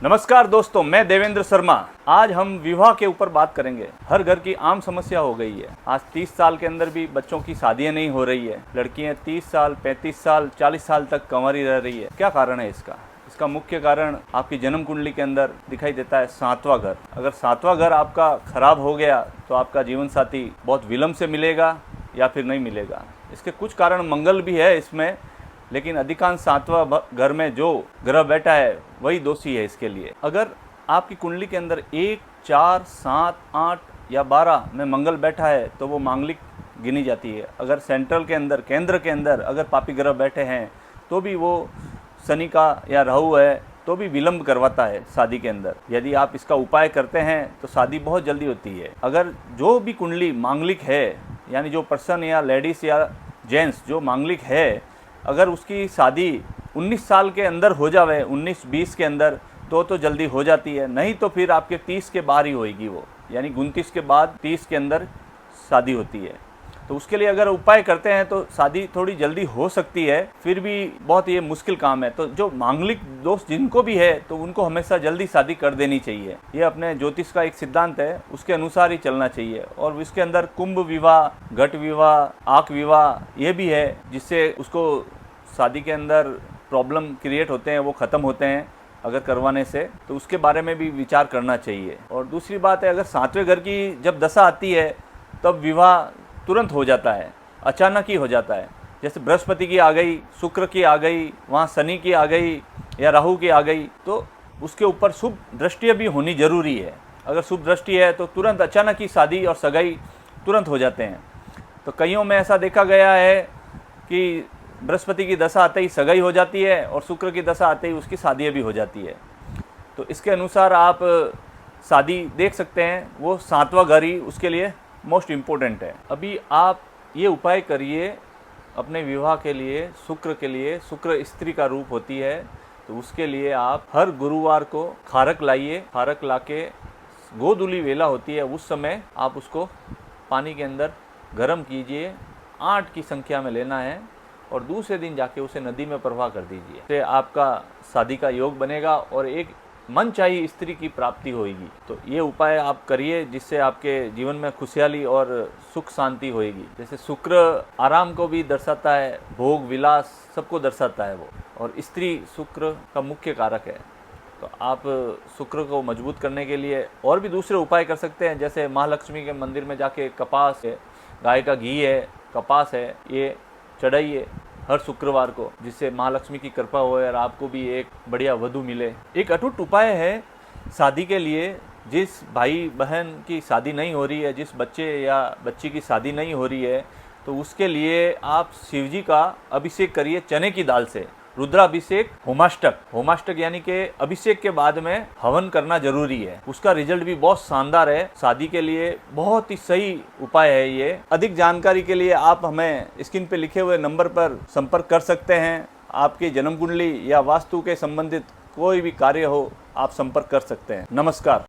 नमस्कार दोस्तों, मैं देवेंद्र शर्मा। आज हम विवाह के ऊपर बात करेंगे। हर घर की आम समस्या हो गई है। आज 30 साल के अंदर भी बच्चों की शादियां नहीं हो रही है। लड़कियां 30 साल, 35 साल, 40 साल तक कंवारी रह रही है। क्या कारण है इसका? इसका मुख्य कारण आपकी जन्म कुंडली के अंदर दिखाई देता है 7वां घर। अगर 7वां घर आपका खराब हो गया तो आपका जीवन साथी बहुत विलंब से मिलेगा या फिर नहीं मिलेगा। इसके कुछ कारण मंगल भी है इसमें, लेकिन अधिकांश 7वां घर में जो ग्रह बैठा है वही दोषी है इसके लिए। अगर आपकी कुंडली के अंदर 1, 4, 7, 8 या 12 में मंगल बैठा है तो वो मांगलिक गिनी जाती है। अगर सेंट्रल के अंदर, केंद्र के अंदर अगर पापी ग्रह बैठे हैं तो भी वो शनि का या राहु है तो भी विलंब करवाता है शादी के अंदर। यदि आप इसका उपाय करते हैं तो शादी बहुत जल्दी होती है। अगर जो भी कुंडली मांगलिक है, यानी जो पर्सन या लेडीज़ या जेंट्स जो मांगलिक है, अगर उसकी शादी 19 साल के अंदर हो जावे, 19-20 के अंदर, तो जल्दी हो जाती है। नहीं तो फिर आपके 30 के बाहर ही होएगी वो, यानी 29 के बाद 30 के अंदर शादी होती है। तो उसके लिए अगर उपाय करते हैं तो शादी थोड़ी जल्दी हो सकती है। फिर भी बहुत ये मुश्किल काम है। तो जो मांगलिक दोष जिनको भी है तो उनको हमेशा जल्दी शादी कर देनी चाहिए। ये अपने ज्योतिष का एक सिद्धांत है, उसके अनुसार ही चलना चाहिए। और इसके अंदर कुंभ विवाह, घट विवाह, आक विवाह ये भी है, जिससे उसको शादी के अंदर प्रॉब्लम क्रिएट होते हैं वो ख़त्म होते हैं अगर करवाने से। तो उसके बारे में भी विचार करना चाहिए। और दूसरी बात है, अगर 7वें घर की जब दशा आती है तब विवाह तुरंत हो जाता है, अचानक ही हो जाता है। जैसे बृहस्पति की आ गई, शुक्र की आ गई, वहाँ शनि की आ गई या राहु की आ गई, तो उसके ऊपर शुभ दृष्टियाँ भी होनी ज़रूरी है। अगर शुभ दृष्टि है तो तुरंत अचानक ही शादी और सगाई तुरंत हो जाते हैं। तो कईयों में ऐसा देखा गया है कि बृहस्पति की दशा आते ही सगाई हो जाती है और शुक्र की दशा आते ही उसकी शादियाँ भी हो जाती है। तो इसके अनुसार आप शादी देख सकते हैं। वो 7वां घर ही उसके लिए मोस्ट इम्पोर्टेंट है। अभी आप ये उपाय करिए अपने विवाह के लिए, शुक्र के लिए। शुक्र स्त्री का रूप होती है, तो उसके लिए आप हर गुरुवार को खारक लाइए। खारक लाके गोधूली वेला होती है उस समय आप उसको पानी के अंदर गर्म कीजिए। 8 की संख्या में लेना है और दूसरे दिन जाके उसे नदी में प्रवाह कर दीजिए। इससे आपका शादी का योग बनेगा और एक मनचाही स्त्री की प्राप्ति होगी। तो ये उपाय आप करिए, जिससे आपके जीवन में खुशहाली और सुख शांति होगी। जैसे शुक्र आराम को भी दर्शाता है, भोग विलास सबको दर्शाता है वो, और स्त्री शुक्र का मुख्य कारक है। तो आप शुक्र को मजबूत करने के लिए और भी दूसरे उपाय कर सकते हैं। जैसे महालक्ष्मी के मंदिर में जाके कपास है, गाय का घी है, कपास है, ये चढ़ाइए हर शुक्रवार को, जिससे महालक्ष्मी की कृपा हो और आपको भी एक बढ़िया वधू मिले। एक अटूट उपाय है शादी के लिए। जिस भाई बहन की शादी नहीं हो रही है, जिस बच्चे या बच्ची की शादी नहीं हो रही है, तो उसके लिए आप शिवजी का अभिषेक करिए चने की दाल से। रुद्राभिषेक, होमाष्टक यानी कि अभिषेक के बाद में हवन करना जरूरी है। उसका रिजल्ट भी बहुत शानदार है। शादी के लिए बहुत ही सही उपाय है ये। अधिक जानकारी के लिए आप हमें स्क्रीन पे लिखे हुए नंबर पर संपर्क कर सकते हैं। आपकी जन्म कुंडली या वास्तु के संबंधित कोई भी कार्य हो, आप संपर्क कर सकते हैं। नमस्कार।